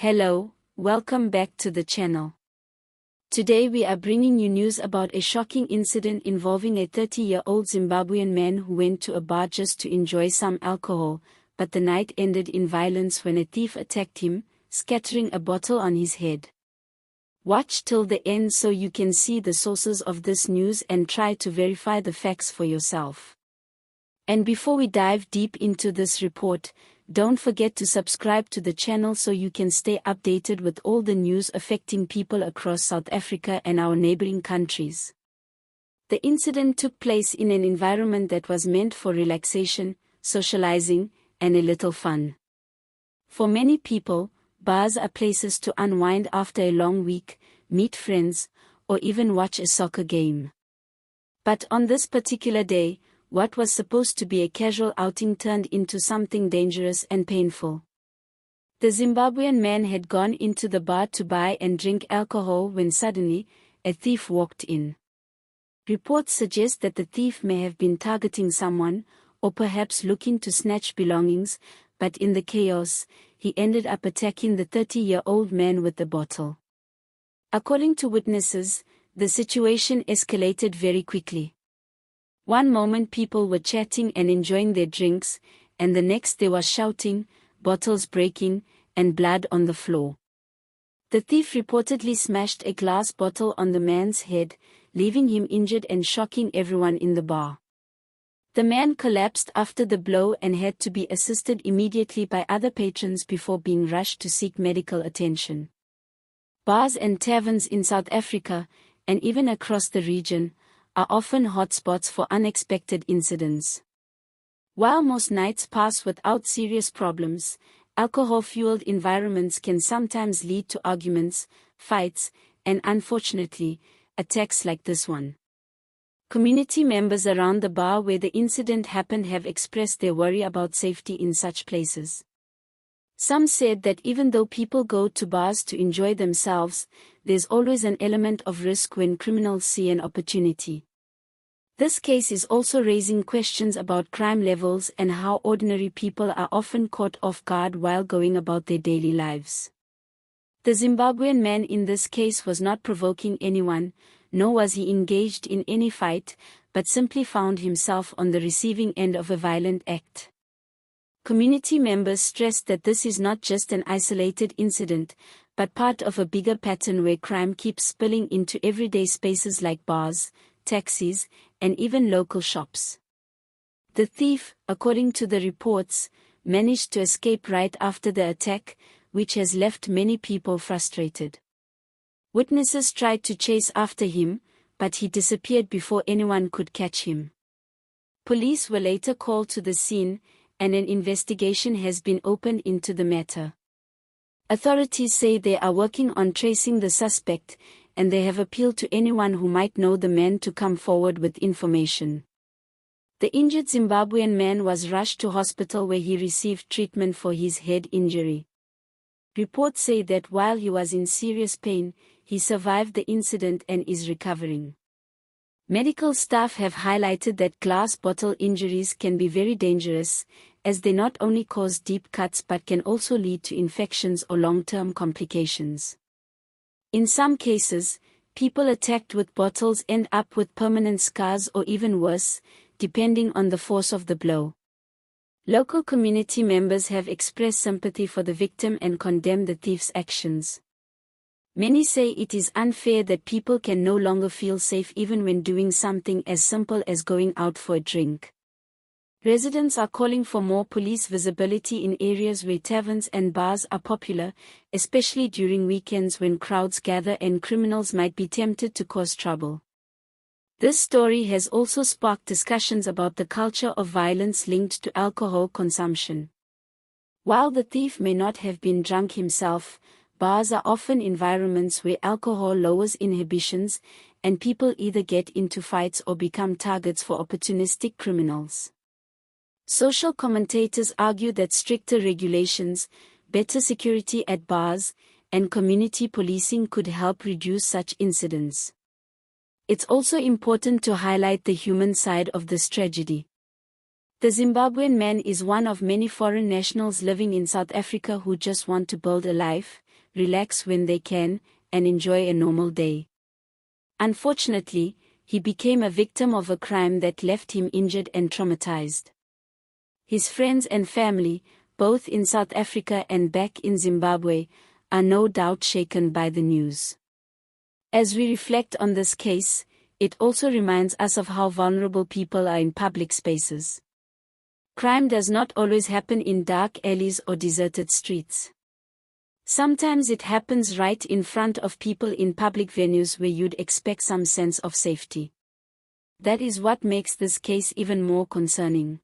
Hello, welcome back to the channel. Today we are bringing you news about a shocking incident involving a 30-year-old Zimbabwean man who went to a bar just to enjoy some alcohol, but the night ended in violence when a thief attacked him, scattering a bottle on his head. Watch till the end so you can see the sources of this news and try to verify the facts for yourself. And before we dive deep into this report, don't forget to subscribe to the channel so you can stay updated with all the news affecting people across South Africa and our neighboring countries. The incident took place in an environment that was meant for relaxation, socializing, and a little fun. For many people, bars are places to unwind after a long week, meet friends, or even watch a soccer game. But on this particular day, what was supposed to be a casual outing turned into something dangerous and painful. The Zimbabwean man had gone into the bar to buy and drink alcohol when suddenly, a thief walked in. Reports suggest that the thief may have been targeting someone, or perhaps looking to snatch belongings, but in the chaos, he ended up attacking the 30-year-old man with the bottle. According to witnesses, the situation escalated very quickly. One moment people were chatting and enjoying their drinks, and the next there was shouting, bottles breaking, and blood on the floor. The thief reportedly smashed a glass bottle on the man's head, leaving him injured and shocking everyone in the bar. The man collapsed after the blow and had to be assisted immediately by other patrons before being rushed to seek medical attention. Bars and taverns in South Africa, and even across the region, are often hotspots for unexpected incidents. While most nights pass without serious problems, alcohol-fueled environments can sometimes lead to arguments, fights, and unfortunately, attacks like this one. Community members around the bar where the incident happened have expressed their worry about safety in such places. Some said that even though people go to bars to enjoy themselves, there's always an element of risk when criminals see an opportunity. This case is also raising questions about crime levels and how ordinary people are often caught off guard while going about their daily lives. The Zimbabwean man in this case was not provoking anyone, nor was he engaged in any fight, but simply found himself on the receiving end of a violent act. Community members stressed that this is not just an isolated incident, but part of a bigger pattern where crime keeps spilling into everyday spaces like bars, taxis, and even local shops. The thief, according to the reports, managed to escape right after the attack, which has left many people frustrated. Witnesses tried to chase after him, but he disappeared before anyone could catch him. Police were later called to the scene, and an investigation has been opened into the matter. Authorities say they are working on tracing the suspect, and they have appealed to anyone who might know the man to come forward with information. The injured Zimbabwean man was rushed to hospital where he received treatment for his head injury. Reports say that while he was in serious pain, he survived the incident and is recovering. Medical staff have highlighted that glass bottle injuries can be very dangerous, as they not only cause deep cuts but can also lead to infections or long-term complications. In some cases, people attacked with bottles end up with permanent scars or even worse, depending on the force of the blow. Local community members have expressed sympathy for the victim and condemned the thief's actions. Many say it is unfair that people can no longer feel safe even when doing something as simple as going out for a drink. Residents are calling for more police visibility in areas where taverns and bars are popular, especially during weekends when crowds gather and criminals might be tempted to cause trouble. This story has also sparked discussions about the culture of violence linked to alcohol consumption. While the thief may not have been drunk himself, bars are often environments where alcohol lowers inhibitions, and people either get into fights or become targets for opportunistic criminals. Social commentators argue that stricter regulations, better security at bars, and community policing could help reduce such incidents. It's also important to highlight the human side of this tragedy. The Zimbabwean man is one of many foreign nationals living in South Africa who just want to build a life, relax when they can, and enjoy a normal day. Unfortunately, he became a victim of a crime that left him injured and traumatized. His friends and family, both in South Africa and back in Zimbabwe, are no doubt shaken by the news. As we reflect on this case, it also reminds us of how vulnerable people are in public spaces. Crime does not always happen in dark alleys or deserted streets. Sometimes it happens right in front of people in public venues where you'd expect some sense of safety. That is what makes this case even more concerning.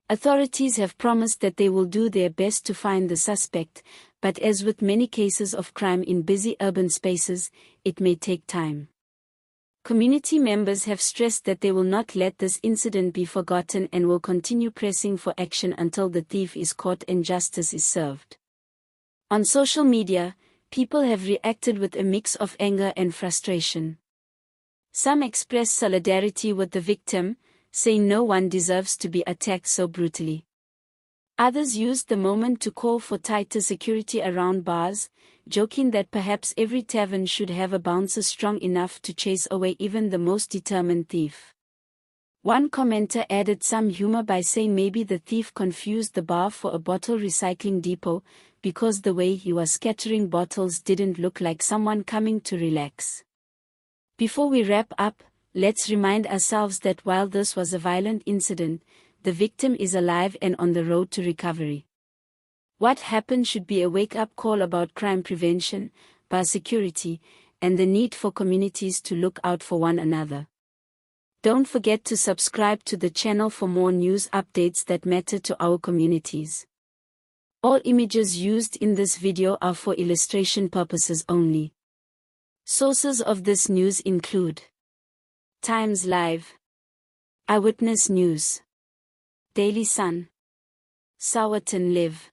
Authorities have promised that they will do their best to find the suspect, but as with many cases of crime in busy urban spaces, it may take time. Community members have stressed that they will not let this incident be forgotten and will continue pressing for action until the thief is caught and justice is served. On social media, people have reacted with a mix of anger and frustration. Some express solidarity with the victim, saying no one deserves to be attacked so brutally. Others used the moment to call for tighter security around bars, joking that perhaps every tavern should have a bouncer strong enough to chase away even the most determined thief. One commenter added some humor by saying maybe the thief confused the bar for a bottle recycling depot, because the way he was scattering bottles didn't look like someone coming to relax. Before we wrap up, let's remind ourselves that while this was a violent incident, the victim is alive and on the road to recovery. What happened should be a wake-up call about crime prevention, bar security, and the need for communities to look out for one another. Don't forget to subscribe to the channel for more news updates that matter to our communities. All images used in this video are for illustration purposes only. Sources of this news include Times Live, Eyewitness News, Daily Sun, Sowetan Live.